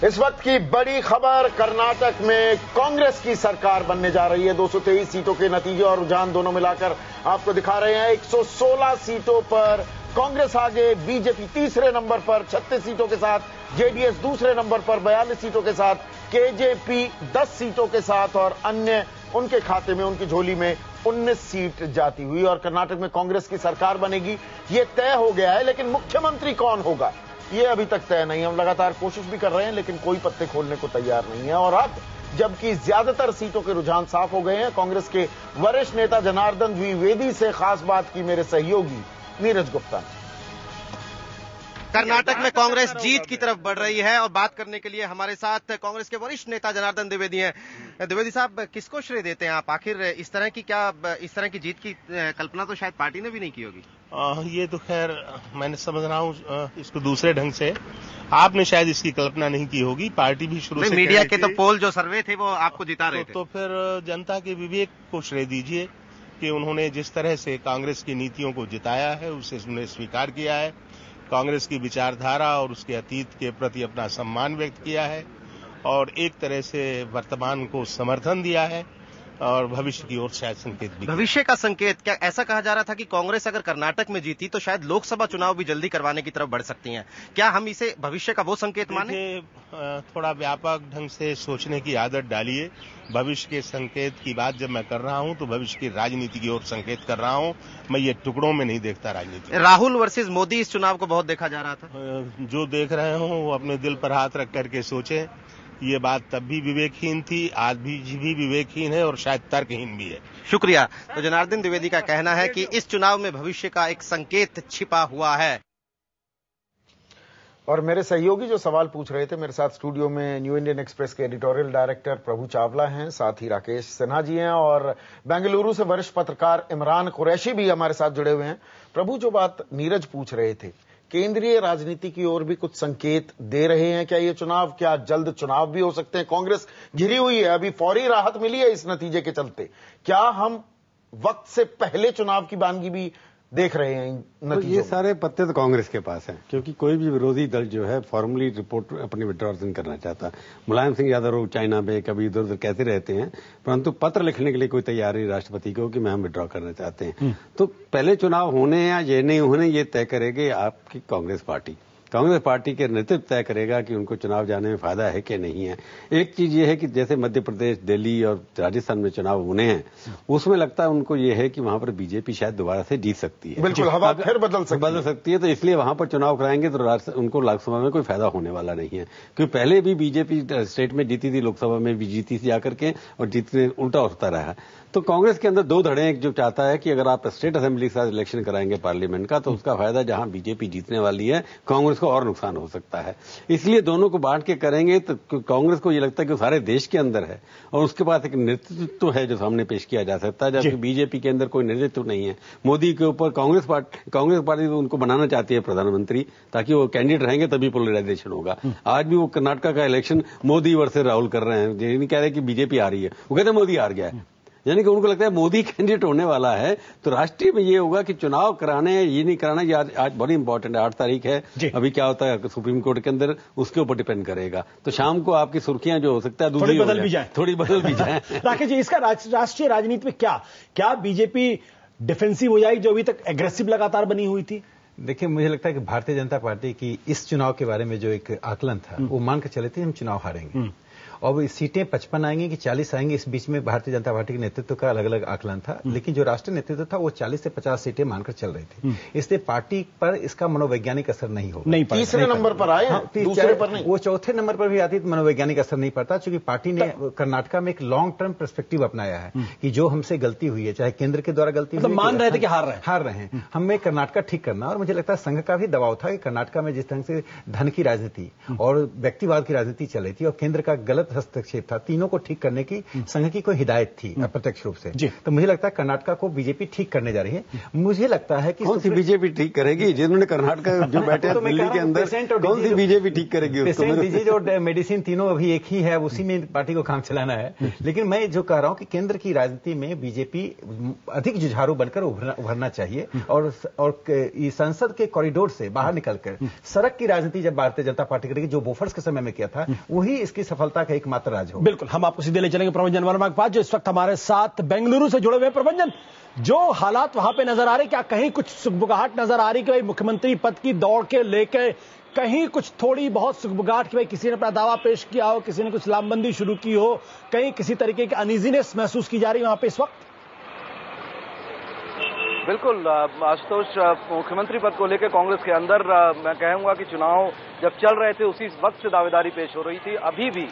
इस वक्त की बड़ी खबर, कर्नाटक में कांग्रेस की सरकार बनने जा रही है। 223 सीटों के नतीजे और रुझान दोनों मिलाकर आपको दिखा रहे हैं। 116 सीटों पर कांग्रेस आगे, बीजेपी तीसरे नंबर पर 36 सीटों के साथ, जेडीएस दूसरे नंबर पर 42 सीटों के साथ, केजेपी 10 सीटों के साथ और अन्य उनके खाते में, उनकी झोली में 19 सीट जाती हुई। और कर्नाटक में कांग्रेस की सरकार बनेगी, यह तय हो गया है, लेकिन मुख्यमंत्री कौन होगा ये अभी तक तय नहीं है। हम लगातार कोशिश भी कर रहे हैं, लेकिन कोई पत्ते खोलने को तैयार नहीं है। और अब जबकि ज्यादातर सीटों के रुझान साफ हो गए हैं, कांग्रेस के वरिष्ठ नेता जनार्दन द्विवेदी से खास बात की मेरे सहयोगी नीरज गुप्ता ने। कर्नाटक में कांग्रेस जीत की तरफ बढ़ रही है और बात करने के लिए हमारे साथ कांग्रेस के वरिष्ठ नेता जनार्दन द्विवेदी हैं। द्विवेदी साहब, किसको श्रेय देते हैं आप? आखिर इस तरह की जीत की कल्पना तो शायद पार्टी ने भी नहीं की होगी। ये तो खैर मैंने समझ रहा हूँ इसको दूसरे ढंग से। आपने शायद इसकी कल्पना नहीं की होगी, पार्टी भी शुरू से मीडिया के तो पोल जो सर्वे थे वो आपको जिता रहे थे। तो फिर जनता के विवेक को श्रेय दीजिए कि उन्होंने जिस तरह से कांग्रेस की नीतियों को जिताया है उसे उन्होंने स्वीकार किया है, कांग्रेस की विचारधारा और उसके अतीत के प्रति अपना सम्मान व्यक्त किया है और एक तरह से वर्तमान को समर्थन दिया है और भविष्य की ओर शायद संकेत भी। भविष्य का संकेत क्या? ऐसा कहा जा रहा था कि कांग्रेस अगर कर्नाटक में जीती तो शायद लोकसभा चुनाव भी जल्दी करवाने की तरफ बढ़ सकती हैं। क्या हम इसे भविष्य का वो संकेत माने? थोड़ा व्यापक ढंग से सोचने की आदत डालिए। भविष्य के संकेत की बात जब मैं कर रहा हूं तो भविष्य की राजनीति की ओर संकेत कर रहा हूं, मैं ये टुकड़ों में नहीं देखता राजनीति। राहुल वर्सेस मोदी इस चुनाव को बहुत देखा जा रहा था। जो देख रहे हो वो अपने दिल पर हाथ रख करके सोचे। ये बात तब भी विवेकहीन थी, आज भी विवेकहीन है और शायद तर्कहीन भी है। शुक्रिया। तो जनार्दन द्विवेदी का कहना है कि इस चुनाव में भविष्य का एक संकेत छिपा हुआ है। और मेरे सहयोगी जो सवाल पूछ रहे थे, मेरे साथ स्टूडियो में न्यू इंडियन एक्सप्रेस के एडिटोरियल डायरेक्टर प्रभु चावला हैं, साथ ही राकेश सिन्हा जी हैं और बेंगलुरु से वरिष्ठ पत्रकार इमरान कुरैशी भी हमारे साथ जुड़े हुए हैं। प्रभु, जो बात नीरज पूछ रहे थे, केंद्रीय राजनीति की ओर भी कुछ संकेत दे रहे हैं क्या ये चुनाव? क्या जल्द चुनाव भी हो सकते हैं? कांग्रेस घिरी हुई है, अभी फौरी राहत मिली है इस नतीजे के चलते। क्या हम वक्त से पहले चुनाव की बानगी भी देख रहे हैं नतीजों? तो ये सारे पत्ते तो कांग्रेस के पास हैं, क्योंकि कोई भी विरोधी दल जो है फॉर्मली रिपोर्ट अपनी विड्रॉल नहीं करना चाहता। मुलायम सिंह यादव चाइना में कभी इधर उधर कहते रहते हैं, परंतु पत्र लिखने के लिए कोई तैयार नहीं राष्ट्रपति को कि मैं हम विड्रॉ करना चाहते हैं। तो पहले चुनाव होने या ये नहीं होने ये तय करेगी आपकी कांग्रेस पार्टी। कांग्रेस पार्टी के नेतृत्व तय करेगा कि उनको चुनाव जाने में फायदा है कि नहीं है। एक चीज ये है कि जैसे मध्य प्रदेश, दिल्ली और राजस्थान में चुनाव होने हैं, उसमें लगता है उनको ये है कि वहां पर बीजेपी शायद दोबारा से जीत सकती है। बिल्कुल, हवा फिर बदल सकती है। तो इसलिए वहां पर चुनाव कराएंगे तो उनको लोकसभा में कोई फायदा होने वाला नहीं है, क्योंकि पहले भी बीजेपी स्टेट में जीती थी, लोकसभा में भी जीती थी जाकर के, और जीतने उल्टा होता रहा। तो कांग्रेस के अंदर दो धड़े हैं, जो चाहता है कि अगर आप स्टेट असेंबली के साथ इलेक्शन कराएंगे पार्लियामेंट का, तो उसका फायदा जहां बीजेपी जीतने वाली है, कांग्रेस को और नुकसान हो सकता है। इसलिए दोनों को बांट के करेंगे तो कांग्रेस को ये लगता है कि सारे देश के अंदर है और उसके पास एक नेतृत्व है जो सामने पेश किया जा सकता है, जबकि बीजेपी के अंदर कोई नेतृत्व नहीं है। मोदी के ऊपर कांग्रेस पार्टी तो उनको बनाना चाहती है प्रधानमंत्री, ताकि वो कैंडिडेट रहेंगे तभी पोलराइजेशन होगा। आज भी वो कर्नाटक का इलेक्शन मोदी वर्सेस राहुल कर रहे हैं, ये नहीं कह रहे कि बीजेपी आ रही है, वो कहते हैं मोदी हार गया है। यानी कि उनको लगता है मोदी कैंडिडेट होने वाला है। तो राष्ट्रीय में ये होगा कि चुनाव कराने ये नहीं कराना, ये आज बड़ी इंपॉर्टेंट है। 8 तारीख है, अभी क्या होता है सुप्रीम कोर्ट के अंदर, उसके ऊपर डिपेंड करेगा। तो शाम को आपकी सुर्खियां जो हो सकता है थोड़ी बदल भी जाए। राकेश जी, इसका राष्ट्रीय राजनीति में क्या बीजेपी डिफेंसिव हो जाएगी जो अभी तक एग्रेसिव लगातार बनी हुई थी? देखिए, मुझे लगता है कि भारतीय जनता पार्टी की इस चुनाव के बारे में जो एक आकलन था, वो मान कर चले थे हम चुनाव हारेंगे और सीटें 55 आएंगी कि 40 आएंगी। इस बीच में भारतीय जनता पार्टी के नेतृत्व का अलग अलग आकलन था, लेकिन जो राष्ट्रीय नेतृत्व था वो 40 से 50 सीटें मानकर चल रही थी। इसलिए पार्टी पर इसका मनोवैज्ञानिक असर नहीं होगा। तीसरे नंबर पर आए, दूसरे पर नहीं। वो चौथे नंबर पर भी आती तो मनोवैज्ञानिक असर नहीं पड़ता, क्योंकि पार्टी ने कर्नाटक में एक लॉन्ग टर्म पर्सपेक्टिव अपनाया है कि जो हमसे गलती हुई है, चाहे केंद्र के द्वारा गलती हुई, मान रहे थे कि हार रहे हैं, हमें कर्नाटक ठीक करना। और मुझे लगता है संघ का भी दबाव था कि कर्नाटक में जिस तरह से धन की राजनीति और व्यक्तिवाद की राजनीति चल रही थी और केंद्र का गलत हस्तक्षेप था, तीनों को ठीक करने की संघ की कोई हिदायत थी अप्रत्यक्ष रूप से। तो मुझे लगता है कर्नाटका को बीजेपी ठीक करने जा रही है। मुझे लगता है कि कौन सी बीजेपी ठीक करेगी? जिन्होंने कर्नाटका जो बैठे हैं दिल्ली के अंदर, कौन सी बीजेपी ठीक करेगी? पेशेंट डिजीज और मेडिसिन तीनों अभी एक ही है, उसी में पार्टी को काम चलाना है। लेकिन मैं जो कह रहा हूं कि केंद्र की राजनीति में बीजेपी अधिक जुझारू बनकर उभरना चाहिए और संसद के कॉरिडोर से बाहर निकलकर सड़क की राजनीति जब भारतीय जनता पार्टी करेगी, जो बोफर्स के समय में किया था, वही इसकी सफलता का एकमात्र राज हो। बिल्कुल, हम आपको सीधे ले चलेंगे प्रभंजन वर्मा के पास, जो इस वक्त हमारे साथ बेंगलुरु से जुड़े हुए। प्रभंजन, जो हालात वहां पे नजर आ रहे, क्या कहीं कुछ सुगबुगाहट नजर आ रही कि भाई मुख्यमंत्री पद की दौड़ के लेके कहीं कुछ थोड़ी बहुत सुगबुगाहट कि भाई किसी ने अपना दावा पेश किया हो, किसी ने कुछ लामबंदी शुरू की हो, कहीं किसी तरीके की अनईजीनेस महसूस की जा रही है वहां पे इस वक्त? बिल्कुल आशुतोष, मुख्यमंत्री पद को लेकर कांग्रेस के अंदर मैं कहूंगा कि चुनाव जब चल रहे थे उसी वक्त से दावेदारी पेश हो रही थी। अभी भी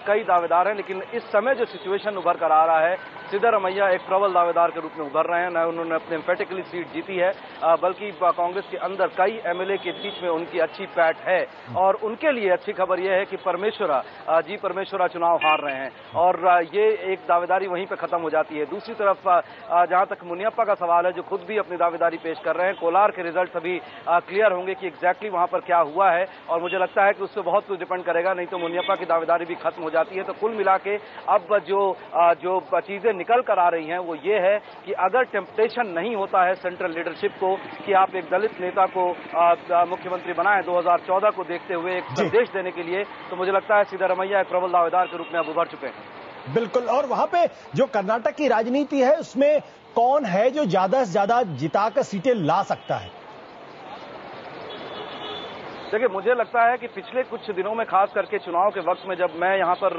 कई दावेदार हैं, लेकिन इस समय जो सिचुएशन उभर कर आ रहा है, सिद्धारमैया एक प्रबल दावेदार के रूप में उभर रहे हैं। न उन्होंने अपने एम्फेटिकली सीट जीती है, बल्कि कांग्रेस के अंदर कई एमएलए के बीच में उनकी अच्छी पैठ है। और उनके लिए अच्छी खबर यह है कि परमेश्वरा चुनाव हार रहे हैं और ये एक दावेदारी वहीं पर खत्म हो जाती है। दूसरी तरफ जहां तक मुनियप्पा का सवाल है, जो खुद भी अपनी दावेदारी पेश कर रहे हैं, कोलार के रिजल्ट अभी क्लियर होंगे कि एग्जैक्टली वहां पर क्या हुआ है, और मुझे लगता है कि उससे बहुत कुछ डिपेंड करेगा, नहीं तो मुनियप्पा की दावेदारी भी खत्म हो जाती है। तो कुल मिला के अब जो चीजें निकल कर आ रही हैं वो ये है कि अगर टेम्पटेशन नहीं होता है सेंट्रल लीडरशिप को कि आप एक दलित नेता को मुख्यमंत्री बनाएं 2014 को देखते हुए एक संदेश देने के लिए, तो मुझे लगता है सिद्धारमैया एक प्रबल दावेदार के रूप में अब उभर चुके हैं। बिल्कुल, और वहां पे जो कर्नाटक की राजनीति है उसमें कौन है जो ज्यादा से ज्यादा जिताकर सीटें ला सकता है? देखिए, मुझे लगता है कि पिछले कुछ दिनों में, खास करके चुनाव के वक्त में, जब मैं यहाँ पर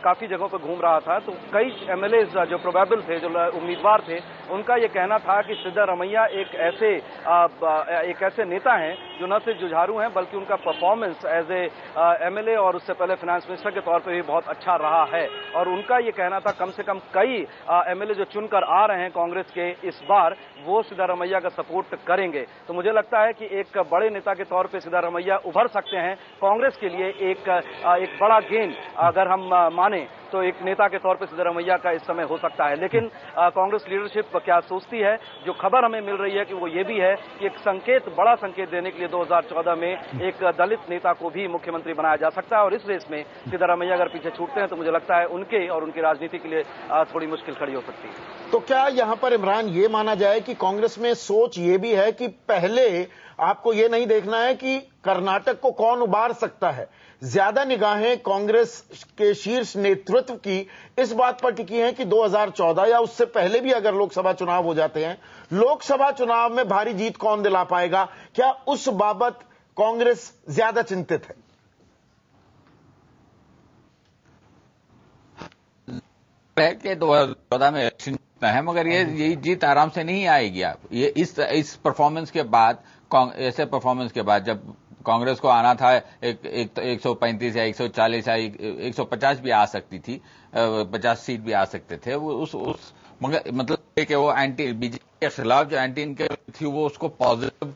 काफी जगहों पर घूम रहा था, तो कई एमएलए जो प्रोबेबल थे, जो उम्मीदवार थे, उनका ये कहना था कि सिद्धारमैया एक ऐसे नेता हैं जो न सिर्फ जुझारू हैं, बल्कि उनका परफॉर्मेंस एज ए एमएलए और उससे पहले फाइनेंस मिनिस्टर के तौर पर भी बहुत अच्छा रहा है। और उनका ये कहना था कम से कम कई एमएलए जो चुनकर आ रहे हैं कांग्रेस के इस बार, वो सिद्धारमैया का सपोर्ट करेंगे। तो मुझे लगता है कि एक बड़े नेता के तौर पर सिद्धारमैया उभर सकते हैं। कांग्रेस के लिए एक बड़ा गेन अगर हम माने तो एक नेता के तौर पर सिद्धारमैया का इस समय हो सकता है। लेकिन कांग्रेस लीडरशिप क्या सोचती है, जो खबर हमें मिल रही है कि वो ये भी है कि एक बड़ा संकेत देने के लिए 2014 में एक दलित नेता को भी मुख्यमंत्री बनाया जा सकता है। और इस रेस में सिद्धारमैया अगर पीछे छूटते हैं तो मुझे लगता है उनके और उनकी राजनीति के लिए थोड़ी मुश्किल खड़ी हो सकती है। तो क्या यहां पर इमरान ये माना जाए कि कांग्रेस में सोच ये भी है कि पहले आपको ये नहीं देखना है कि कर्नाटक को कौन उबार सकता है, ज्यादा निगाहें कांग्रेस के शीर्ष नेतृत्व की इस बात पर टिकी हैं कि 2014 या उससे पहले भी अगर लोकसभा चुनाव हो जाते हैं, लोकसभा चुनाव में भारी जीत कौन दिला पाएगा? क्या उस बाबत कांग्रेस ज्यादा चिंतित है? के 2014 में इलेक्शन है, मगर ये जीत आराम से नहीं आएगी। आप ये इस परफॉर्मेंस के बाद, ऐसे परफॉर्मेंस के बाद, जब कांग्रेस को आना था 135 या 140 या 150 भी आ सकती थी, 50 सीट भी आ सकते थे, वो उस मगर मतलब कि वो एंटी बीजेपी के खिलाफ जो एंटी इनके थी, वो उसको पॉजिटिव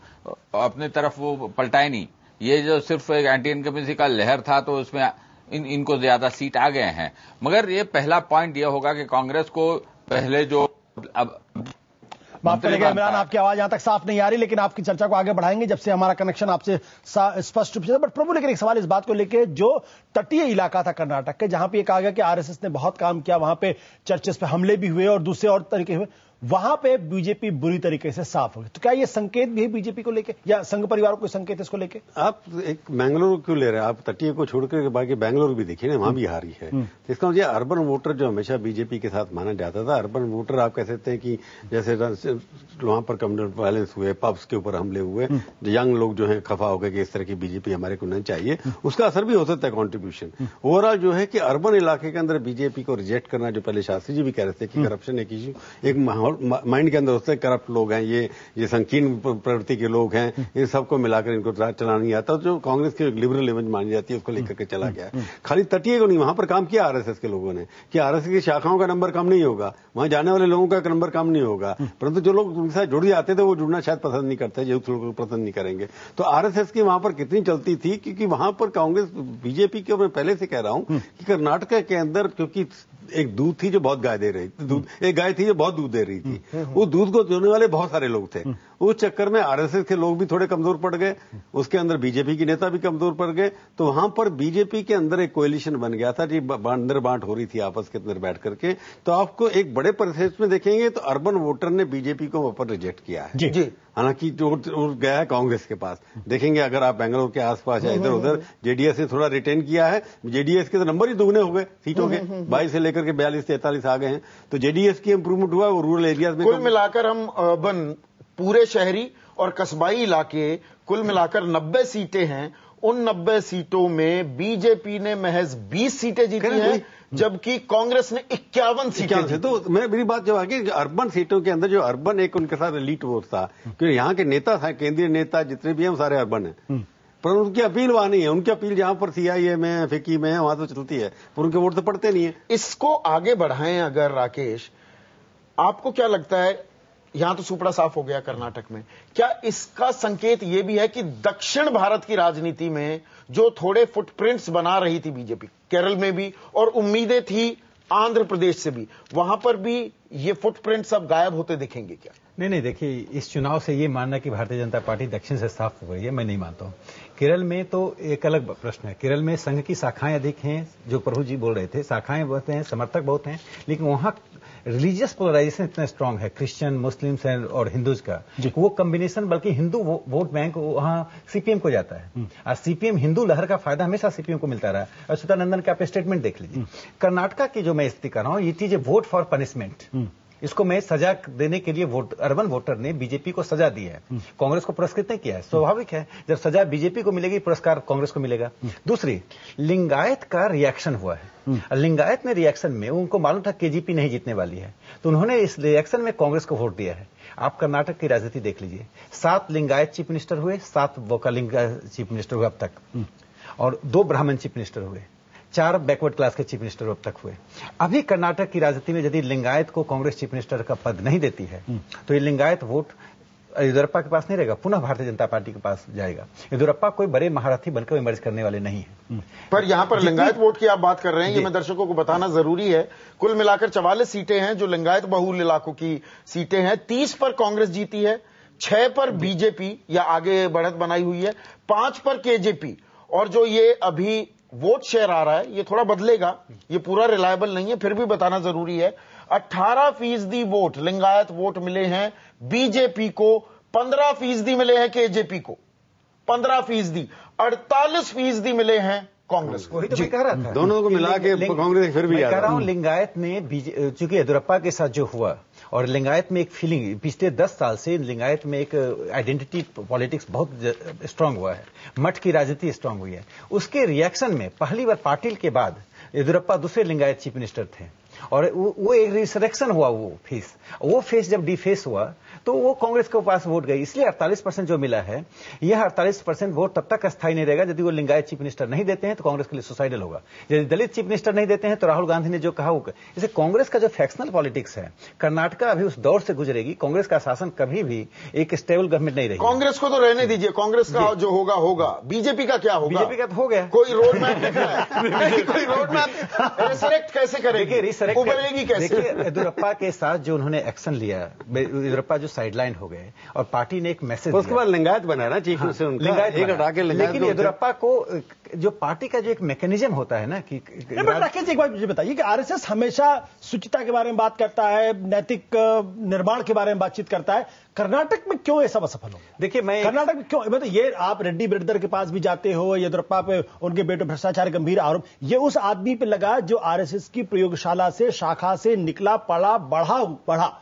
अपनी तरफ वो पलटाए नहीं। ये जो सिर्फ एक एंटी इनकमेंसी का लहर था, तो उसमें इनको ज्यादा सीट आ गए हैं। मगर ये पहला पॉइंट ये होगा कि कांग्रेस को पहले जो अब माफ करिएगा इमरान, आपकी आवाज यहां तक साफ नहीं आ रही, लेकिन आपकी चर्चा को आगे बढ़ाएंगे जब से हमारा कनेक्शन आपसे स्पष्ट रूप से। बट प्रभु, लेकिन एक सवाल इस बात को लेकर, जो तटीय इलाका था कर्नाटक के, जहां पे ये कहा गया कि आरएसएस ने बहुत काम किया, वहां पे चर्चेस पे हमले भी हुए और दूसरे और तरीके हुए, वहां पे बीजेपी बुरी तरीके से साफ हो गई। तो क्या ये संकेत भी है बीजेपी को लेके, या संघ परिवार को संकेत इसको लेके? आप एक मैंगलोर क्यों ले रहे हैं? आप तटीय को छोड़कर बाकी बैंगलोर भी देखिए ना, वहां भी हारी है। इसका मतलब अर्बन वोटर जो हमेशा बीजेपी के साथ माना जाता था, अर्बन वोटर आप कह सकते हैं कि जैसे वहां पर कम्युनल वायलेंस हुए, पब्स के ऊपर हमले हुए, यंग लोग जो है खफा हो गए कि इस तरह की बीजेपी हमारे को नहीं चाहिए, उसका असर भी हो सकता है कॉन्ट्रीब्यूशन। ओवरऑल जो है कि अर्बन इलाके के अंदर बीजेपी को रिजेक्ट करना, जो पहले शास्त्री जी भी कह रहे थे कि करप्शन एक इश्यू, एक माहौल बहुत माइंड के अंदर होते हैं करप्ट लोग हैं, ये संकीर्ण प्रवृत्ति के लोग हैं, इन सबको मिलाकर इनको चलाना नहीं आता। जो कांग्रेस की लिबरल इमेज मानी जाती है उसको लेकर के चला गया। खाली तटीय को नहीं, वहां पर काम किया आरएसएस के लोगों ने कि आरएसएस की शाखाओं का नंबर कम नहीं होगा, वहां जाने वाले लोगों का नंबर कम नहीं होगा, परंतु जो लोग उनके साथ जुड़ जाते थे वो जुड़ना शायद पसंद नहीं करते, यूथ लोग पसंद नहीं करेंगे। तो आरएसएस की वहां पर कितनी चलती थी, क्योंकि वहां पर कांग्रेस बीजेपी के, मैं पहले से कह रहा हूं कि कर्नाटक के अंदर क्योंकि एक दूध थी जो बहुत गाय दे रही थी, एक गाय थी जो बहुत दूध दे रही थी, वो दूध को देने वाले बहुत सारे लोग थे। उस चक्कर में आरएसएस के लोग भी थोड़े कमजोर पड़ गए, उसके अंदर बीजेपी के नेता भी कमजोर पड़ गए। तो वहां पर बीजेपी के अंदर एक कोएलिशन बन गया था, जी अंदर बांट हो रही थी आपस के अंदर बैठ करके। तो आपको एक बड़े परिसेंट में देखेंगे तो अर्बन वोटर ने बीजेपी को वहां पर रिजेक्ट किया है जी। हालांकि जो गया है कांग्रेस के पास, देखेंगे अगर आप बेंगलोर के आसपास या इधर उधर, जेडीएस ने थोड़ा रिटेन किया है, जेडीएस के तो नंबर ही दुगने हो गए सीटों के, 22 से लेकर के 42-43 आ गए हैं। तो जेडीएस की इंप्रूवमेंट हुआ, वो रूरल एरियाज में कुल मिलाकर हम अर्बन पूरे शहरी और कस्बाई इलाके कुल मिलाकर 90 सीटें हैं। उन 90 सीटों में बीजेपी ने महज 20 सीटें जीती हैं, जबकि कांग्रेस ने 51 सीटें। तो मेरी बात जो आगे अर्बन सीटों के अंदर जो अर्बन एक उनके साथ एलीट वोट था, क्योंकि यहाँ के नेता था, केंद्रीय नेता जितने भी हैं सारे अर्बन हैं, पर उनकी अपील वहां नहीं है। उनकी अपील जहां पर सीआईए में, फिकी में वहां तो चलती है, पर उनके वोट तो पड़ते नहीं है। इसको आगे बढ़ाएं अगर राकेश, आपको क्या लगता है, यहां तो सुपड़ा साफ हो गया कर्नाटक में, क्या इसका संकेत यह भी है कि दक्षिण भारत की राजनीति में जो थोड़े फुटप्रिंट्स बना रही थी बीजेपी, केरल में भी और उम्मीदें थी आंध्र प्रदेश से भी, वहां पर भी ये फुटप्रिंट्स अब गायब होते दिखेंगे क्या? नहीं, देखिए इस चुनाव से ये मानना कि भारतीय जनता पार्टी दक्षिण से साफ हो गई है, मैं नहीं मानता हूं। केरल में तो एक अलग प्रश्न है। केरल में संघ की शाखाएं अधिक हैं, जो प्रभु जी बोल रहे थे, शाखाएं बहुत हैं, समर्थक बहुत हैं, लेकिन वहां रिलीजियस पोलराइजेशन इतना स्ट्रांग है, क्रिश्चियन, मुस्लिम्स और हिंदूज का, वो कॉम्बिनेशन, बल्कि हिंदू वोट बैंक वहां सीपीएम को जाता है। और सीपीएम, हिंदू लहर का फायदा हमेशा सीपीएम को मिलता रहा। अच्युतानंदन का आप स्टेटमेंट देख लीजिए। कर्नाटका की जो मैं स्थिति कर रहा हूं, ये चीज वोट फॉर पनिशमेंट, इसको मैं सजा देने के लिए अर्बन वोटर ने बीजेपी को सजा दी है, कांग्रेस को पुरस्कृत नहीं किया है। स्वाभाविक है, जब सजा बीजेपी को मिलेगी, पुरस्कार कांग्रेस को मिलेगा। दूसरी, लिंगायत का रिएक्शन हुआ है। लिंगायत ने रिएक्शन में, उनको मालूम था केजीपी नहीं जीतने वाली है, तो उन्होंने इस रिएक्शन में कांग्रेस को वोट दिया है। आप कर्नाटक की राजनीति देख लीजिए, 7 लिंगायत चीफ मिनिस्टर हुए, 7 वोकालिंग चीफ मिनिस्टर हुए अब तक, और 2 ब्राह्मण चीफ मिनिस्टर हुए, 4 बैकवर्ड क्लास के चीफ मिनिस्टर अब तक हुए। अभी कर्नाटक की राजनीति में यदि लिंगायत को कांग्रेस चीफ मिनिस्टर का पद नहीं देती है, तो ये लिंगायत वोट येदियुरप्पा के पास नहीं रहेगा, पुनः भारतीय जनता पार्टी के पास जाएगा। येदियुरप्पा कोई बड़े महारथी बनकर इमर्ज करने वाले नहीं है। पर यहां पर लिंगायत वोट की आप बात कर रहे हैं, ये मैं दर्शकों को बताना जरूरी है। कुल मिलाकर 44 सीटें हैं जो लिंगायत बहुल इलाकों की सीटें हैं। 30 पर कांग्रेस जीती है, 6 पर बीजेपी या आगे बढ़त बनाई हुई है, 5 पर केजेपी, और जो ये अभी वोट शेयर आ रहा है ये थोड़ा बदलेगा, ये पूरा रिलायबल नहीं है, फिर भी बताना जरूरी है। 18% वोट लिंगायत वोट मिले हैं बीजेपी को, 15% मिले हैं केजेपी को, 15%, 48% मिले हैं कांग्रेस को। वही तो मैं कह रहा था, दोनों को मिला के कांग्रेस फिर भी मैं कह रहा हूं लिंगायत ने, चूंकि येदियुरप्पा के साथ जो हुआ, और लिंगायत में एक फीलिंग, पिछले 10 साल से लिंगायत में एक आइडेंटिटी पॉलिटिक्स बहुत स्ट्रांग हुआ है, मठ की राजनीति स्ट्रांग हुई है। उसके रिएक्शन में पहली बार पाटिल के बाद येदियुरप्पा दूसरे लिंगायत चीफ मिनिस्टर थे, और वो एक रिसरेक्शन हुआ, वो फेस जब डिफेस हुआ तो वो कांग्रेस के पास वोट गई। इसलिए 48% जो मिला है, यह 48% वोट तब तक अस्थायी नहीं रहेगा यदि वो लिंगायत चीफ मिनिस्टर नहीं देते हैं, तो कांग्रेस के लिए सुसाइडल होगा। यदि दलित चीफ मिनिस्टर नहीं देते हैं, तो राहुल गांधी ने जो कहा वो, जैसे कांग्रेस का जो फैक्शनल पॉलिटिक्स है, कर्नाटका अभी उस दौर से गुजरेगी। कांग्रेस का शासन कभी भी एक स्टेबल गवर्नमेंट नहीं रही। कांग्रेस को तो रहने दीजिए, कांग्रेस का जो होगा होगा, बीजेपी का क्या होगा? बीजेपी का तो हो गया, कोई रोड मैप दिख रहा है? कोई रोड मैप रिसरेक्ट कैसे करेगी, उबलेगी कैसे? देखिए येदियुरप्पा के साथ जो उन्होंने एक्शन लिया, येदियुरप्पा जो साइडलाइन हो गए और पार्टी ने एक मैसेज, उसके बाद लिंगायत बना ना चीफ मिनिस्टर, लिंगायत एक हटा के लिंगायत। लेकिन येदियुरप्पा को जो पार्टी का जो एक मैकेनिज्म होता है ना कि, राकेश एक बात मुझे बताइए कि आरएसएस हमेशा शुचिता के बारे में बात करता है, नैतिक निर्माण के बारे में बातचीत करता है, कर्नाटक में क्यों ऐसा असफल हो? देखिए मैं कर्नाटक में क्यों, मतलब ये आप रेड्डी ब्रदर के पास भी जाते हो, येदियुरप्पा पे उनके बेटे भ्रष्टाचार गंभीर आरोप, ये उस आदमी पे लगा जो आरएसएस की प्रयोगशाला से, शाखा से निकला, पड़ा, बढ़ा,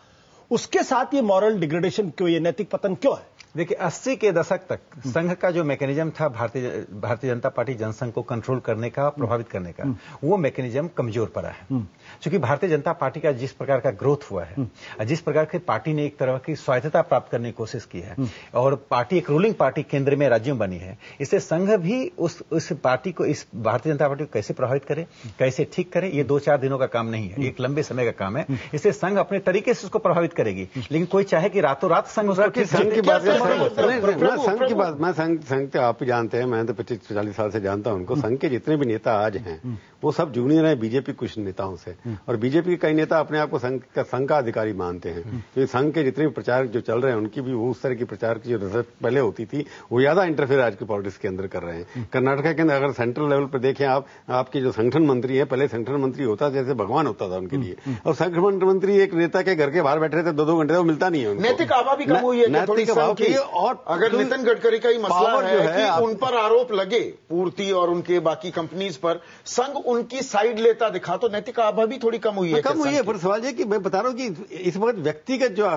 उसके साथ ये मॉरल डिग्रेडेशन क्यों, ये नैतिक पतन क्यों है? देखिए 80 के दशक तक संघ का जो मैकेनिज्म था भारतीय जनता पार्टी जनसंघ को कंट्रोल करने का, प्रभावित करने का, वो मैकेनिज्म कमजोर पड़ा है। क्योंकि भारतीय जनता पार्टी का जिस प्रकार का ग्रोथ हुआ है, जिस प्रकार की पार्टी ने एक तरह की स्वायत्तता प्राप्त करने की कोशिश की है और पार्टी एक रूलिंग पार्टी केंद्र में राज्यों बनी है, इससे संघ भी उस पार्टी को, इस भारतीय जनता पार्टी को कैसे प्रभावित करे, कैसे ठीक करे, ये 2-4 दिनों का काम नहीं है, एक लंबे समय का काम है। इससे संघ अपने तरीके से उसको प्रभावित करेगी, लेकिन कोई चाहे कि रातों रात संघ उसको मैं संघ आप ही जानते हैं, मैं तो 25-40 साल से जानता हूं उनको। संघ के जितने भी नेता आज हैं वो सब जूनियर हैं बीजेपी कुछ नेताओं से, और बीजेपी के कई नेता अपने आप को संघ का अधिकारी मानते हैं। क्योंकि संघ के जितने भी प्रचारक जो चल रहे हैं उनकी भी वो उस तरह की प्रचार की जो रिसर्च पहले होती थी वो ज्यादा इंटरफेयर आज की पॉलिटिक्स के अंदर कर रहे हैं। कर्नाटक के अंदर अगर सेंट्रल लेवल पर देखें आप, आपके जो संगठन मंत्री है, पहले संगठन मंत्री होता जैसे भगवान होता था उनके लिए, और संगठन मंत्री एक नेता के घर के बाहर बैठे रहते 2-2 घंटे, वो मिलता नहीं है। नैतिक आभा भी कम हुई है, नैतिक आभा की। और अगर नितिन गडकरी का ही मसला है कि उन पर आरोप लगे पूर्ति और उनके बाकी कंपनीज पर, संघ उनकी साइड लेता दिखा, तो नैतिक आभा भी थोड़ी कम हुई है। कम हुई है, पर सवाल ये कि मैं बता रहा हूं कि इस वक्त व्यक्तिगत जो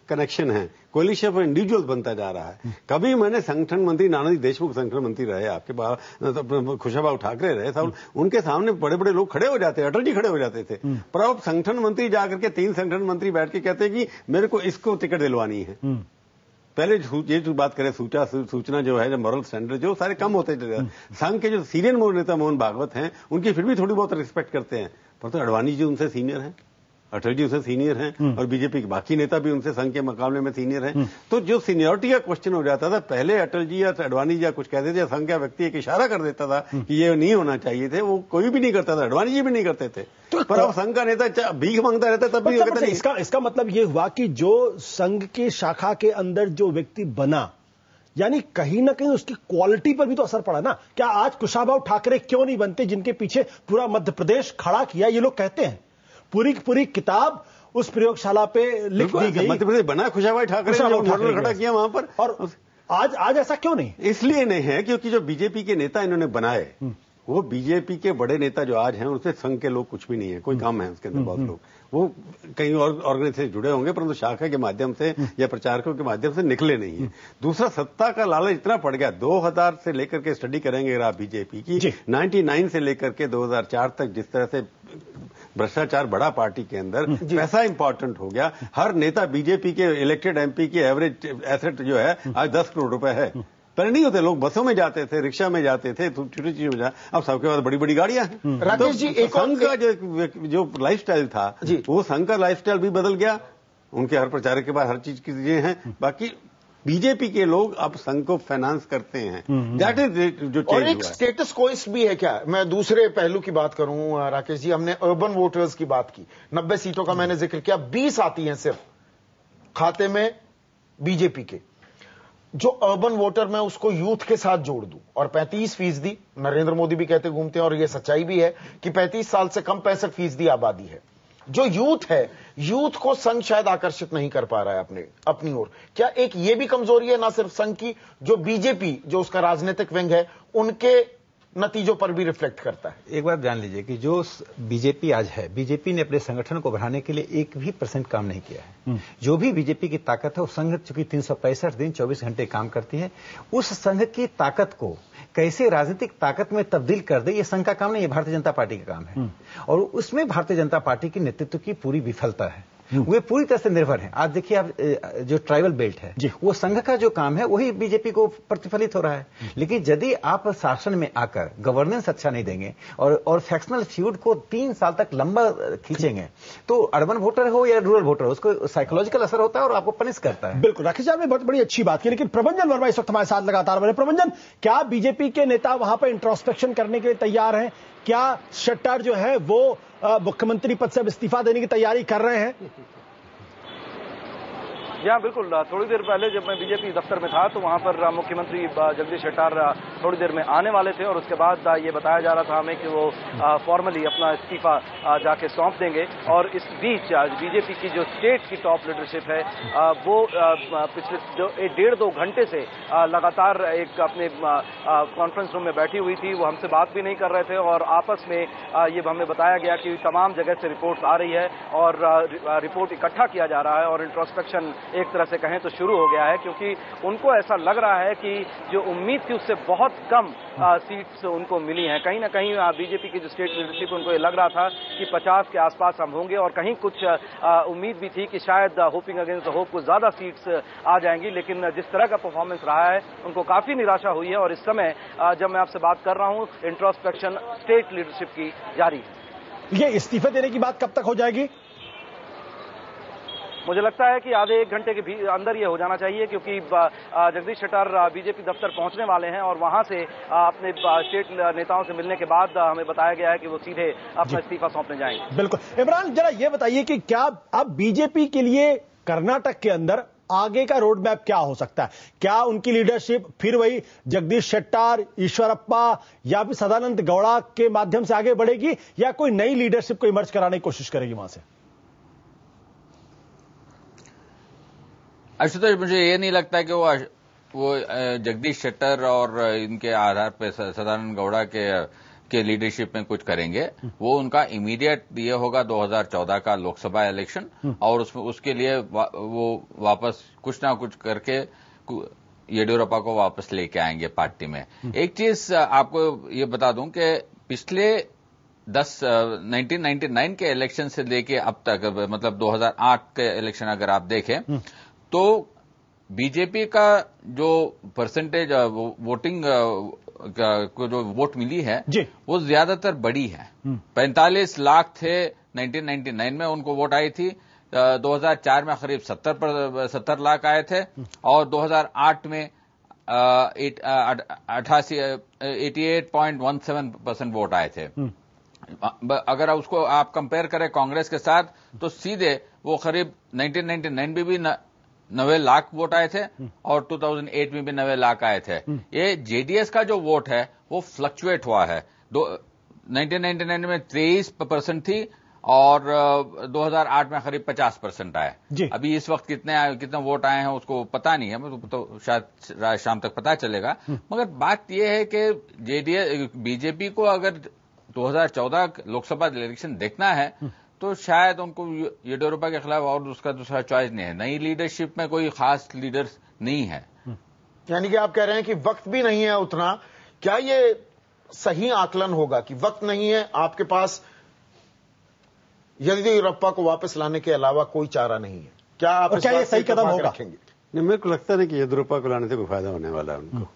कनेक्शन है, कोलिशन ऑफ इंडिविजुअल बनता जा रहा है। कभी मैंने संगठन मंत्री नानाजी देशमुख संगठन मंत्री रहे, आपके पास खुशबू ठाकरे रहे, सब उनके सामने बड़े बड़े लोग खड़े हो जाते, अटल जी खड़े हो जाते थे। पर अब संगठन मंत्री जाकर के 3 संगठन मंत्री बैठ के कहते हैं कि मेरे को इसको टिकट दिलवानी है। पहले ये जो बात करें सूचना जो है, जो मॉरल स्टैंडर्ड जो सारे कम होते थे। संघ के जो सीनियर नेता मोहन भागवत हैं उनकी फिर भी थोड़ी बहुत रिस्पेक्ट करते हैं, पर तो अडवाणी जी उनसे सीनियर हैं, अटल जी उनसे सीनियर हैं, और बीजेपी के बाकी नेता भी उनसे संघ के मुकाबले में सीनियर हैं। तो जो सीनियरिटी का क्वेश्चन हो जाता था, पहले अटल जी या अडवाणी जी या कुछ कहते थे, संघ का व्यक्ति एक इशारा कर देता था कि ये नहीं होना चाहिए थे, वो कोई भी नहीं करता था, अडवाणी जी भी नहीं करते थे। पर अब संघ का नेता भीख मांगता रहता तब भी कहता नहीं। इसका मतलब ये हुआ कि जो संघ की शाखा के अंदर जो व्यक्ति बना, यानी कहीं ना कहीं उसकी क्वालिटी पर भी तो असर पड़ा ना। क्या आज कुशाभाऊ ठाकरे क्यों नहीं बनते, जिनके पीछे पूरा मध्य प्रदेश खड़ा किया? ये लोग कहते हैं पूरी की पूरी किताब उस प्रयोगशाला पे लिख दी गई, मध्य प्रदेश बना खुशाभाऊ ठाकरे ने खड़ा किया वहां पर, और आज ऐसा क्यों नहीं? इसलिए नहीं है क्योंकि जो बीजेपी के नेता इन्होंने बनाए, वो बीजेपी के बड़े नेता जो आज हैं उनसे संघ के लोग कुछ भी नहीं है, कोई काम है उसके अंदर। बहुत लोग वो कहीं और ऑर्गेनाइजेशन से जुड़े होंगे, परंतु शाखा के माध्यम से या प्रचारकों के माध्यम से निकले नहीं है। दूसरा, सत्ता का लालच इतना पड़ गया। 2000 से लेकर के स्टडी करेंगे अगर आप बीजेपी की, 99 से लेकर के 2004 तक जिस तरह से भ्रष्टाचार बढ़ा पार्टी के अंदर, पैसा इंपॉर्टेंट हो गया। हर नेता बीजेपी के इलेक्टेड एमपी की एवरेज एसेट जो है आज 10 करोड़ रुपए है। पहले नहीं होते, लोग बसों में जाते थे, रिक्शा में जाते थे, छोटी चीजों में जाते, अब सबके पास बड़ी बड़ी गाड़ियां हैं। राकेश जी, एक संघ का जो लाइफस्टाइल था वो संघ का लाइफस्टाइल भी बदल गया। उनके हर प्रचारक के पास हर चीज की चीजें हैं। बाकी बीजेपी के लोग अब संघ को फाइनेंस करते हैं। दैट इज जो और एक स्टेटस कोइस भी है क्या? मैं दूसरे पहलू की बात करूं राकेश जी, हमने अर्बन वोटर्स की बात की, 90 सीटों का मैंने जिक्र किया, 20 आती हैं सिर्फ खाते में बीजेपी के। जो अर्बन वोटर मैं उसको यूथ के साथ जोड़ दूं और 35%, नरेंद्र मोदी भी कहते घूमते हैं और यह सच्चाई भी है कि 35 साल से कम 65% आबादी है। जो यूथ है, यूथ को संघ शायद आकर्षित नहीं कर पा रहा है अपनी ओर। क्या एक ये भी कमजोरी है ना सिर्फ संघ की, जो बीजेपी जो उसका राजनीतिक विंग है उनके नतीजों पर भी रिफ्लेक्ट करता है? एक बात जान लीजिए कि जो बीजेपी आज है, बीजेपी ने अपने संगठन को बढ़ाने के लिए 1% काम नहीं किया है। जो भी बीजेपी की ताकत है, वो संघ चूंकि 365 दिन 24 घंटे काम करती है, उस संघ की ताकत को कैसे राजनीतिक ताकत में तब्दील कर दे, ये संघ का काम नहीं, ये भारतीय जनता पार्टी का काम है। और उसमें भारतीय जनता पार्टी की नेतृत्व की पूरी विफलता है। वे पूरी तरह से निर्भर हैं। आज देखिए आप, जो ट्राइबल बेल्ट है वो संघ का जो काम है वही बीजेपी को प्रतिफलित हो रहा है। लेकिन यदि आप शासन में आकर गवर्नेंस अच्छा नहीं देंगे और फैक्शनल फ्यूड को 3 साल तक लंबा खींचेंगे, तो अर्बन वोटर हो या रूरल वोटर हो, उसको साइकोलॉजिकल असर होता है और आपको पनिश करता है। बिल्कुल, राकेश साहब ने बहुत बड़ी अच्छी बात की। लेकिन प्रभंजन वर्मा इस वक्त हमारे साथ लगातार बने। प्रभंजन, क्या बीजेपी के नेता वहां पर इंट्रोस्पेक्शन करने के लिए तैयार हैं? क्या शेट्टर जो है वो मुख्यमंत्री पद से इस्तीफा देने की तैयारी कर रहे हैं? जी हाँ, बिल्कुल। थोड़ी देर पहले जब मैं बीजेपी दफ्तर में था तो वहां पर मुख्यमंत्री जगदीश शेट्टार थोड़ी देर में आने वाले थे और उसके बाद ये बताया जा रहा था हमें कि वो फॉर्मली अपना इस्तीफा जाके सौंप देंगे। और इस बीच बीजेपी की जो स्टेट की टॉप लीडरशिप है वो पिछले 1.5-2 घंटे से लगातार एक अपने कॉन्फ्रेंस रूम में बैठी हुई थी। वो हमसे बात भी नहीं कर रहे थे और आपस में ये हमें बताया गया कि तमाम जगह से रिपोर्ट आ रही है और रिपोर्ट इकट्ठा किया जा रहा है और इंट्रोस्पेक्शन एक तरह से कहें तो शुरू हो गया है, क्योंकि उनको ऐसा लग रहा है कि जो उम्मीद थी उससे बहुत कम सीट्स उनको मिली हैं। कहीं ना कहीं बीजेपी की जो स्टेट लीडरशिप उनको ये लग रहा था कि 50 के आसपास हम होंगे और कहीं कुछ उम्मीद भी थी कि शायद होपिंग अगेंस्ट होप कुछ ज्यादा सीट्स आ जाएंगी, लेकिन जिस तरह का परफॉर्मेंस रहा है उनको काफी निराशा हुई है। और इस समय जब मैं आपसे बात कर रहा हूं इंट्रोस्पेक्शन स्टेट लीडरशिप की जारी है। ये इस्तीफे देने की बात कब तक हो जाएगी? मुझे लगता है कि आधे 1 घंटे के अंदर ये हो जाना चाहिए, क्योंकि जगदीश शेट्टार बीजेपी दफ्तर पहुंचने वाले हैं और वहां से अपने स्टेट नेताओं से मिलने के बाद हमें बताया गया है कि वो सीधे अपना इस्तीफा सौंपने जाएंगे। बिल्कुल। इमरान, जरा ये बताइए कि क्या अब बीजेपी के लिए कर्नाटक के अंदर आगे का रोड मैप क्या हो सकता है? क्या उनकी लीडरशिप फिर वही जगदीश शेट्टार, ईश्वरप्पा या फिर सदानंद गौड़ा के माध्यम से आगे बढ़ेगी या कोई नई लीडरशिप को इमर्ज कराने की कोशिश करेगी वहां से? आशुतोष, मुझे ये नहीं लगता कि वो जगदीश शेट्टर और इनके आधार पर सदानंद गौड़ा के लीडरशिप में कुछ करेंगे। वो उनका इमीडिएट ये होगा 2014 का लोकसभा इलेक्शन और उसके लिए वो वापस कुछ ना कुछ करके येडियुरप्पा को वापस लेके आएंगे पार्टी में। एक चीज आपको ये बता दूं कि पिछले 1999 के इलेक्शन से लेके अब तक, मतलब 2008 के इलेक्शन अगर आप देखें तो बीजेपी का जो परसेंटेज वोटिंग को जो वोट मिली है वो ज्यादातर बड़ी है। 45 लाख थे 1999 में उनको वोट आई थी, 2004 में करीब 70 लाख आए थे और 2008 में 88.17% वोट आए थे। अगर उसको आप कंपेयर करें कांग्रेस के साथ तो सीधे वो करीब 1999 में भी 90 लाख वोट आए थे और 2008 में भी 90 लाख आए थे। ये जेडीएस का जो वोट है वो फ्लक्चुएट हुआ है। 1999 में 23% थी और 2008 में करीब 50% आए। अभी इस वक्त कितने वोट आए हैं उसको पता नहीं है, तो शायद शाम तक पता चलेगा। मगर बात यह है कि जेडीएस बीजेपी को अगर 2014 लोकसभा इलेक्शन देखना है तो शायद उनको येडियुरप्पा के खिलाफ और उसका दूसरा चॉइस नहीं है। नई लीडरशिप में कोई खास लीडर नहीं है। यानी कि आप कह रहे हैं कि वक्त भी नहीं है उतना। क्या ये सही आकलन होगा कि वक्त नहीं है आपके पास, येडियुरप्पा को वापस लाने के अलावा कोई चारा नहीं है? क्या आप क्या ये सही कदम होगा? नहीं, मेरे को लगता नहीं कि येडियुरप्पा को लाने से कोई फायदा होने वाला है उनको।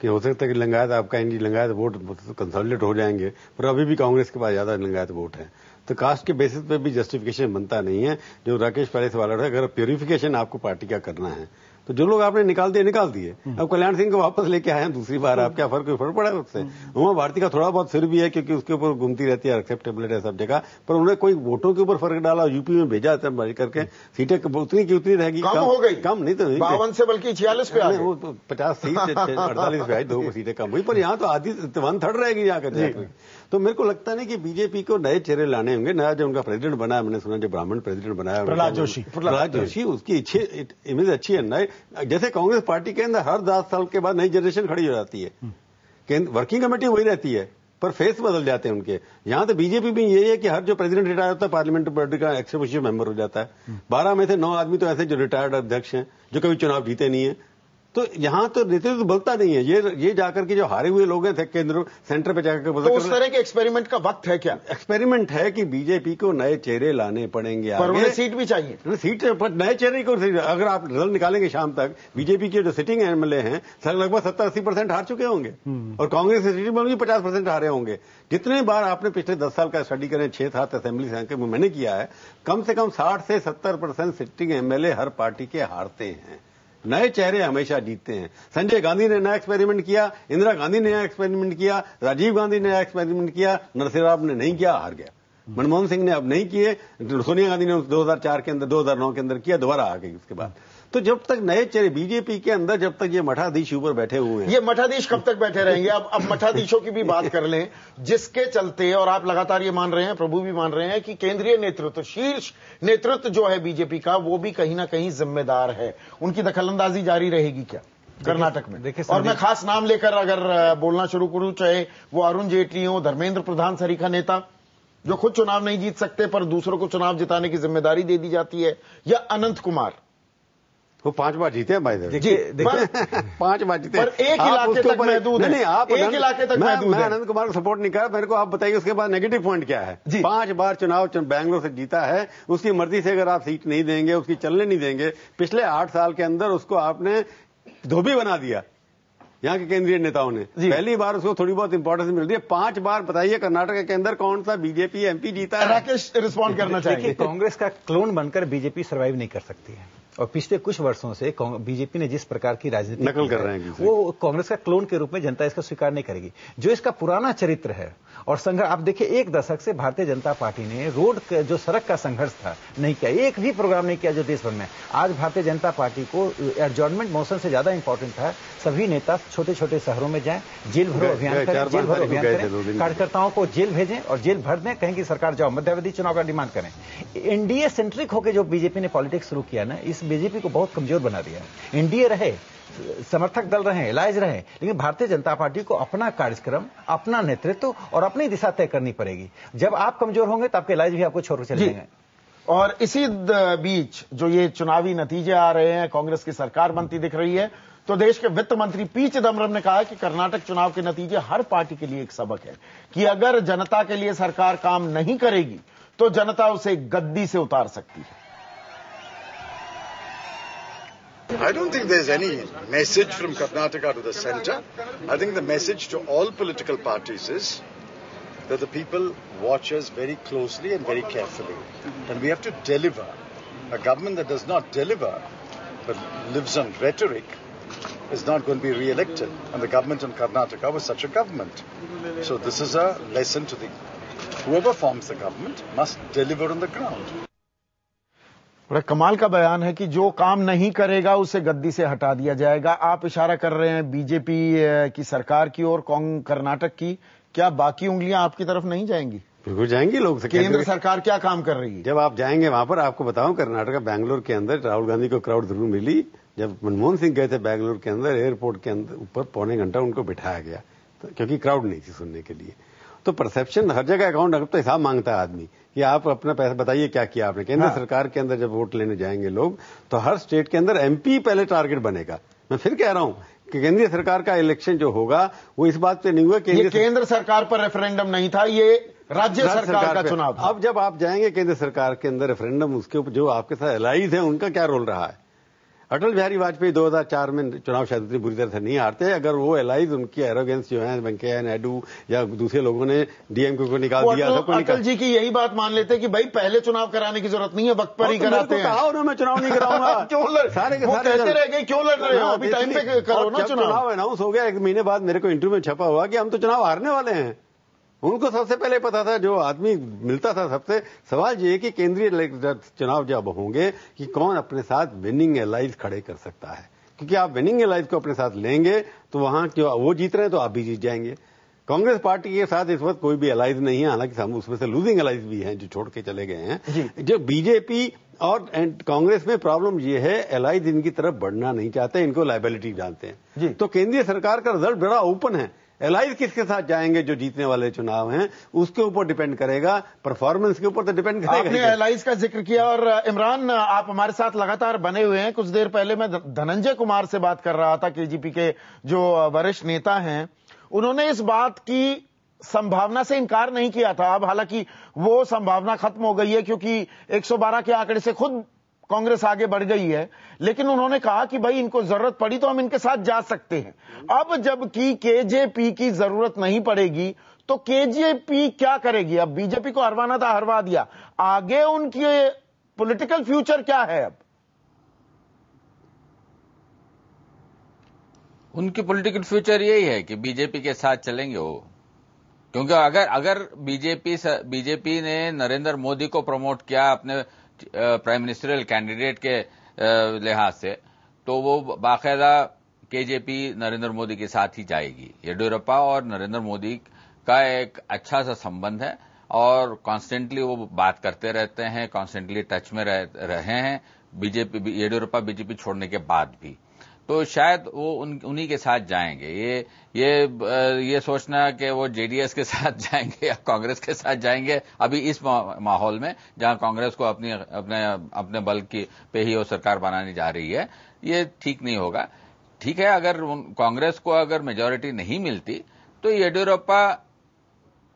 कि हो सकता है कि लिंगायत आपका लिंगायत वोट कंसोलिडेट हो जाएंगे, पर अभी भी कांग्रेस के पास ज्यादा लिंगायत वोट है। तो कास्ट के बेसिस पे भी जस्टिफिकेशन बनता नहीं है। जो राकेश पारेख वाला है, अगर प्यूरिफिकेशन आपको पार्टी का करना है तो जो लोग आपने निकाल दिए। अब कल्याण सिंह को वापस लेके आए हैं दूसरी बार, आप क्या फर्क पड़ा है उससे? उमा भारती का थोड़ा बहुत फिर भी है क्योंकि उसके ऊपर घूमती रहती है, एक्सेप्टेबल है सब जगह, पर उन्होंने कोई वोटों के ऊपर फर्क डाला, यूपी में भेजा करके सीटें उतनी की उतनी रहेगी, कम हो गई, कम नहीं तो 52 से बल्कि 46 पे आ गई। वो 50 सीट 48 पे आई, 2 सीटें कम हुई, पर यहाँ तो आधी 1/3 रहेगी जाकर। तो मेरे को लगता नहीं कि बीजेपी को नए चेहरे लाने होंगे। नया जो उनका प्रेसिडेंट बना है, मैंने सुना जो ब्राह्मण प्रेसिडेंट बनाया प्रहलाद जोशी, उसकी इमेज अच्छी है। नए जैसे कांग्रेस पार्टी के अंदर हर 10 साल के बाद नई जनरेशन खड़ी हो जाती है, वर्किंग कमेटी वही रहती है पर फेस बदल जाते हैं उनके। यहां तो बीजेपी भी यही है कि हर जो प्रेसिडेंट रिटायर होता है पार्लियामेंट पार्टी का एक्सिक्यूटिव मेंबर हो जाता है। 12 में से 9 आदमी तो ऐसे जो रिटायर्ड अध्यक्ष हैं जो कभी चुनाव जीते नहीं है। तो यहां तो नेतृत्व बोलता नहीं है। ये जाकर के जो हारे हुए लोग हैं केंद्र सेंटर पे जाकर तो उस तरह के एक्सपेरिमेंट का वक्त है क्या? एक्सपेरिमेंट है कि बीजेपी को नए चेहरे लाने पड़ेंगे, पर उन्हें सीट भी चाहिए। सीट पर नए चेहरे को, अगर आप रिजल्ट निकालेंगे शाम तक, बीजेपी के जो सिटिंग एमएलए हैं लगभग 70-80% हार चुके होंगे और कांग्रेस की सीट में भी 50% हारे होंगे। जितने बार आपने पिछले 10 साल का स्टडी करें, 6-7 असेंबली में मैंने किया है, कम से कम 60 से 70% सिटिंग एमएलए हर पार्टी के हारते हैं। नए चेहरे हमेशा जीतते हैं। संजय गांधी ने नया एक्सपेरिमेंट किया, इंदिरा गांधी ने नया एक्सपेरिमेंट किया, राजीव गांधी ने नया एक्सपेरिमेंट किया, नरसिम्हा राव ने नहीं किया, हार गया। मनमोहन सिंह ने अब नहीं किए, सोनिया गांधी ने 2004 के अंदर 2009 के अंदर किया, दोबारा आ गई उसके बाद। तो जब तक नए चेहरे बीजेपी के अंदर, जब तक ये मठाधीश ऊपर बैठे हुए हैं, ये मठाधीश कब तक बैठे रहेंगे? अब मठाधीशों की भी बात कर लें, जिसके चलते, और आप लगातार ये मान रहे हैं, प्रभु भी मान रहे हैं कि केंद्रीय नेतृत्व, शीर्ष नेतृत्व जो है बीजेपी का, वो भी कहीं ना कहीं जिम्मेदार है। उनकी दखलंदाजी जारी रहेगी क्या कर्नाटक में? और मैं खास नाम लेकर अगर बोलना शुरू करूं, चाहे वो अरुण जेटली हो, धर्मेंद्र प्रधान सरीखा नेता जो खुद चुनाव नहीं जीत सकते पर दूसरों को चुनाव जिताने की जिम्मेदारी दे दी जाती है, या अनंत कुमार, वो 5 बार जीते हैं भाई। देखिए 5 बार जीते, पर एक इलाके तक महदूद है। नहीं, आप एक इलाके तक महदूद है। मैं अनंत कुमार को सपोर्ट नहीं कर रहा, मेरे को आप बताइए उसके बाद नेगेटिव पॉइंट क्या है? 5 बार चुनाव बैंगलोर से जीता है, उसकी मर्जी से अगर आप सीट नहीं देंगे, उसकी चलने नहीं देंगे, पिछले 8 साल के अंदर उसको आपने धोबी बना दिया यहाँ के केंद्रीय नेताओं ने। पहली बार उसको थोड़ी बहुत इंपॉर्टेंस मिल रही है। 5 बार बताइए कर्नाटक के अंदर कौन सा बीजेपी एमपी जीता है? राकेश रिस्पॉन्ड करना चाहिए। कांग्रेस का क्लोन बनकर बीजेपी सर्वाइव नहीं कर सकती है, और पिछले कुछ वर्षों से बीजेपी ने जिस प्रकार की राजनीति नकल कर रहे हैं वो कांग्रेस का क्लोन के रूप में जनता इसका स्वीकार नहीं करेगी। जो इसका पुराना चरित्र है और संघर्ष, आप देखिए 1 दशक से भारतीय जनता पार्टी ने रोड जो सड़क का संघर्ष था नहीं किया, एक भी प्रोग्राम नहीं किया जो देश भर में। आज भारतीय जनता पार्टी को एडजॉर्नमेंट मोशन से ज्यादा इंपॉर्टेंट था सभी नेता छोटे छोटे शहरों में जाएं, जेल भरो अभियान करें, जेल भरो अभियान करें, कार्यकर्ताओं को जेल भेजें और जेल भर दें, कहें कि सरकार जाओ, मध्यावधि चुनाव का डिमांड करें। एनडीए सेंट्रिक होकर जो बीजेपी ने पॉलिटिक्स शुरू किया ना, इस बीजेपी को बहुत कमजोर बना दिया है। एनडीए रहे, समर्थक दल रहे, एलाइज रहे, लेकिन भारतीय जनता पार्टी को अपना कार्यक्रम, अपना नेतृत्व और अपनी दिशा तय करनी पड़ेगी। जब आप कमजोर होंगे तो आपके एलाइज भी आपको छोड़ चले जाएंगे। और इसी बीच जो ये चुनावी नतीजे आ रहे हैं, कांग्रेस की सरकार बनती दिख रही है, तो देश के वित्त मंत्री पी चिदम्बरम ने कहा कि कर्नाटक चुनाव के नतीजे हर पार्टी के लिए एक सबक है कि अगर जनता के लिए सरकार काम नहीं करेगी तो जनता उसे गद्दी से उतार सकती है। I don't think there's any message from Karnataka to the center. I think the message to all political parties is that the people watch us very closely and very carefully. And we have to deliver. A government that does not deliver, but lives on rhetoric, is not going to be re-elected. And the government in Karnataka was such a government. So this is a lesson to whoever forms the government must deliver on the ground. बड़ा कमाल का बयान है कि जो काम नहीं करेगा उसे गद्दी से हटा दिया जाएगा। आप इशारा कर रहे हैं बीजेपी की सरकार की ओर, कर्नाटक की, क्या बाकी उंगलियां आपकी तरफ नहीं जाएंगी? बिल्कुल जाएंगी। लोग केंद्र सरकार क्या काम कर रही है? जब आप जाएंगे वहां पर, आपको बताऊं, कर्नाटक बैंगलोर के अंदर राहुल गांधी को क्राउड जरूर मिली। जब मनमोहन सिंह गए थे बैंगलोर के अंदर, एयरपोर्ट के अंदर ऊपर पौने घंटा उनको बिठाया गया, तो क्योंकि क्राउड नहीं थी सुनने के लिए। तो परसेप्शन हर जगह, अकाउंट अब तो हिसाब मांगता है आदमी कि आप अपना पैसा बताइए क्या किया आपने। केंद्र सरकार के अंदर जब वोट लेने जाएंगे लोग, तो हर स्टेट के अंदर एमपी पहले टारगेट बनेगा। मैं फिर कह रहा हूं कि केंद्रीय सरकार का इलेक्शन जो होगा वो इस बात पे नहीं हुआ कि ये केंद्र सरकार पर रेफरेंडम नहीं था, ये राज्य सरकार का चुनाव था। अब जब आप जाएंगे केंद्र सरकार के अंदर रेफरेंडम, उसके ऊपर जो आपके साथ एलाइज है उनका क्या रोल रहा है? अटल बिहारी वाजपेयी 2004 में चुनाव शायद इतनी बुरी तरह से नहीं हारते अगर वो एलाइज, उनकी एरोगेंस जो है, वेंकैया नायडू या दूसरे लोगों ने डीएमके को निकाल दिया। अटल जी की यही बात मान लेते कि भाई पहले चुनाव कराने की जरूरत नहीं है, वक्त पर ही कराते हैं। कहा उन्होंने मैं चुनाव नहीं कराऊंगा। क्यों सारे कहते रह गए, क्यों लड़ रहे हो? अभी टाइम पे करो ना चुनाव। अनाउंस हो गया 1 महीने बाद मेरे को इंटरव्यू में छपा हुआ कि हम तो चुनाव हारने वाले हैं। उनको सबसे पहले पता था, जो आदमी मिलता था सबसे। सवाल ये है कि केंद्रीय चुनाव जब होंगे कि कौन अपने साथ विनिंग एलाइज खड़े कर सकता है, क्योंकि आप विनिंग एलाइज को अपने साथ लेंगे तो वहां जो वो जीत रहे हैं तो आप भी जीत जाएंगे। कांग्रेस पार्टी के साथ इस वक्त कोई भी एलाइज नहीं है, हालांकि हम उसमें से लूजिंग एलाइज भी हैं जो छोड़ के चले गए हैं। जो बीजेपी और कांग्रेस में प्रॉब्लम ये है, एलाइज इनकी तरफ बढ़ना नहीं चाहते, इनको लायबिलिटी जानते हैं। तो केंद्रीय सरकार का रिजल्ट बड़ा ओपन है। एलाइज किसके साथ जाएंगे जो जीतने वाले चुनाव हैं उसके ऊपर डिपेंड करेगा, परफॉर्मेंस के ऊपर तो डिपेंड करेगा। आपने एलाइज का जिक्र किया और इमरान आप हमारे साथ लगातार बने हुए हैं। कुछ देर पहले मैं धनंजय कुमार से बात कर रहा था, केजीपी के जो वरिष्ठ नेता हैं, उन्होंने इस बात की संभावना से इनकार नहीं किया था। अब हालांकि वो संभावना खत्म हो गई है क्योंकि 112 के आंकड़े से खुद कांग्रेस आगे बढ़ गई है, लेकिन उन्होंने कहा कि भाई इनको जरूरत पड़ी तो हम इनके साथ जा सकते हैं। अब जबकि केजेपी की जरूरत नहीं पड़ेगी तो केजेपी क्या करेगी? अब बीजेपी को हरवाना था, हरवा दिया, आगे उनकी पॉलिटिकल फ्यूचर क्या है? अब उनकी पॉलिटिकल फ्यूचर यही है कि बीजेपी के साथ चलेंगे वो। क्योंकि अगर बीजेपी ने नरेंद्र मोदी को प्रमोट किया अपने प्राइम मिनिस्टरियल कैंडिडेट के लिहाज से, तो वो बाकायदा केजेपी नरेंद्र मोदी के साथ ही जाएगी। येडियुरप्पा और नरेंद्र मोदी का एक अच्छा सा संबंध है और कॉन्स्टेंटली वो बात करते रहते हैं, कॉन्स्टेंटली टच में रहे हैं येडियुरप्पा बीजेपी छोड़ने के बाद भी। तो शायद वो उन्हीं के साथ जाएंगे। ये सोचना कि वो जेडीएस के साथ जाएंगे या कांग्रेस के साथ जाएंगे अभी इस माहौल में जहां कांग्रेस को अपने बल पे ही वो सरकार बनानी जा रही है, ये ठीक नहीं होगा। ठीक है, अगर कांग्रेस को अगर मेजॉरिटी नहीं मिलती तो येडियुरप्पा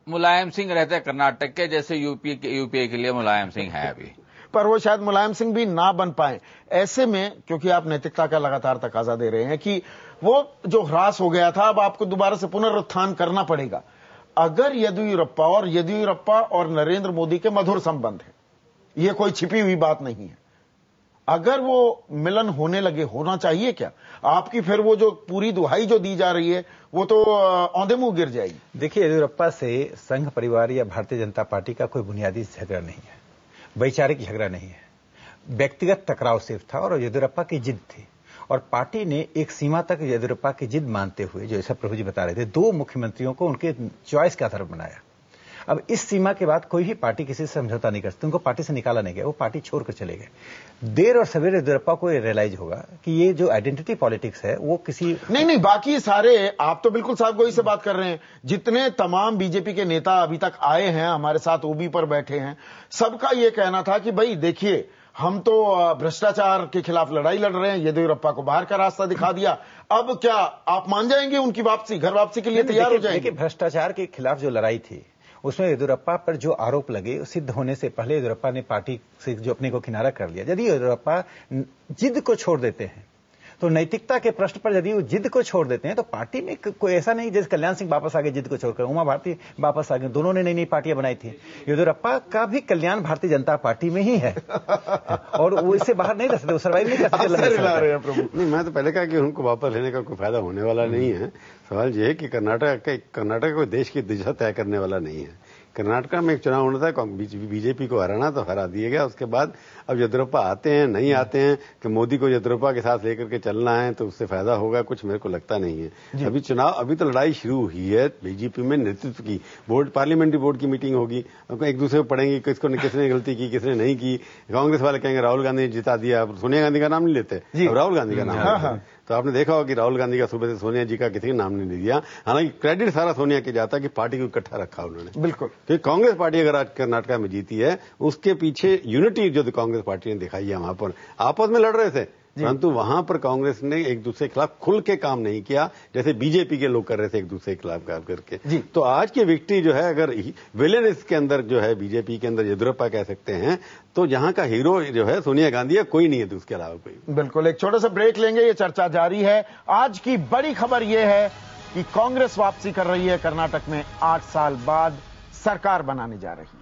मुलायम सिंह रहते कर्नाटक के, जैसे यूपीए के लिए मुलायम सिंह है अभी, पर वो शायद मुलायम सिंह भी ना बन पाए। ऐसे में क्योंकि आप नैतिकता का लगातार तकाजा दे रहे हैं कि वो जो ह्रास हो गया था अब आपको दोबारा से पुनरुत्थान करना पड़ेगा। अगर येदियुरप्पा और नरेंद्र मोदी के मधुर संबंध है, ये कोई छिपी हुई बात नहीं है, अगर वो मिलन होने लगे, होना चाहिए क्या? आपकी फिर वो जो पूरी दुहाई जो दी जा रही है वो तो औंधे मुंह गिर जाएगी। देखिए, येदियुरप्पा से संघ परिवार या भारतीय जनता पार्टी का कोई बुनियादी झगड़ा नहीं है, वैचारिक झगड़ा नहीं है, व्यक्तिगत टकराव सिर्फ था और येदियुरप्पा की जिद थी। और पार्टी ने एक सीमा तक येदियुरप्पा की जिद मानते हुए, जो ऐसा प्रभु जी बता रहे थे, 2 मुख्यमंत्रियों को उनके चॉइस के आधार पर बनाया। अब इस सीमा के बाद कोई भी पार्टी किसी से समझौता नहीं कर सकती, उनको पार्टी से निकाला नहीं गया, वो पार्टी छोड़कर चले गए। देर और सवेरे येदियुरप्पा को रियलाइज होगा कि ये जो आइडेंटिटी पॉलिटिक्स है वो किसी नहीं, बाकी सारे, आप तो बिल्कुल साहब गोई से बात कर रहे हैं, जितने तमाम बीजेपी के नेता अभी तक आए हैं हमारे साथ ओबी पर बैठे हैं, सबका यह कहना था कि भाई देखिए, हम तो भ्रष्टाचार के खिलाफ लड़ाई लड़ रहे हैं, येदियुरप्पा को बाहर का रास्ता दिखा दिया, अब क्या आप मान जाएंगे उनकी वापसी, घर वापसी के लिए तैयार हो जाएंगे? देखिए, भ्रष्टाचार के खिलाफ जो लड़ाई थी उसमें येदियुरप्पा पर जो आरोप लगे सिद्ध होने से पहले येदियुरप्पा ने पार्टी से जो अपने को किनारा कर लिया। यदि येदियुरप्पा जिद को छोड़ देते हैं तो नैतिकता के प्रश्न पर यदि वो जिद को छोड़ देते हैं तो पार्टी में कोई ऐसा नहीं जैसे कल्याण सिंह वापस आ गए जिद को छोड़कर, उमा भारती वापस आ गए, दोनों ने नई नई पार्टियां बनाई थी। येदियुरप्पा का भी कल्याण भारतीय जनता पार्टी में ही है और वो इससे बाहर नहीं रह सकते, वो सर्वाइव नहीं कर सकते। नहीं, मैं तो पहले कहा कि उनको वापस लेने का कोई फायदा होने वाला नहीं है। सवाल यह है कि कर्नाटक कोई देश की दिशा तय करने वाला नहीं है। कर्नाटक में एक चुनाव होना था, बीजेपी को हराना, तो हरा दिया गया। उसके बाद अब येदियुरप्पा आते हैं नहीं आते हैं कि मोदी को येदियुरप्पा के साथ लेकर के चलना है तो उससे फायदा होगा, कुछ मेरे को लगता नहीं है। अभी तो लड़ाई शुरू हुई है बीजेपी में नेतृत्व की। पार्लियामेंट्री बोर्ड की मीटिंग होगी, एक दूसरे को पढ़ेंगे किसने गलती की किसने नहीं की। कांग्रेस वाले कहेंगे राहुल गांधी ने जिता दिया, सोनिया गांधी का नाम नहीं लेते, राहुल गांधी का नाम। तो आपने देखा होगा कि राहुल गांधी का सुबह से सोनिया जी का किसी का नाम नहीं दिया, हालांकि क्रेडिट सारा सोनिया के जाता कि पार्टी को इकट्ठा रखा उन्होंने। बिल्कुल, क्योंकि कांग्रेस पार्टी अगर आज कर्नाटक में जीती है, उसके पीछे यूनिटी जो कांग्रेस पार्टी ने दिखाई है, वहां पर आपस में लड़ रहे थे, परंतु वहां पर कांग्रेस ने एक दूसरे के खिलाफ खुल के काम नहीं किया जैसे बीजेपी के लोग कर रहे थे एक दूसरे के खिलाफ काम करके। तो आज की विक्ट्री जो है, अगर विलेन इसके अंदर जो है बीजेपी के अंदर येदियुरप्पा कह सकते हैं, तो जहां का हीरो जो है सोनिया गांधी है, कोई नहीं है तो उसके अलावा कोई। बिल्कुल, एक छोटा सा ब्रेक लेंगे, ये चर्चा जारी है। आज की बड़ी खबर यह है कि कांग्रेस वापसी कर रही है कर्नाटक में, 8 साल बाद सरकार बनाने जा रही है।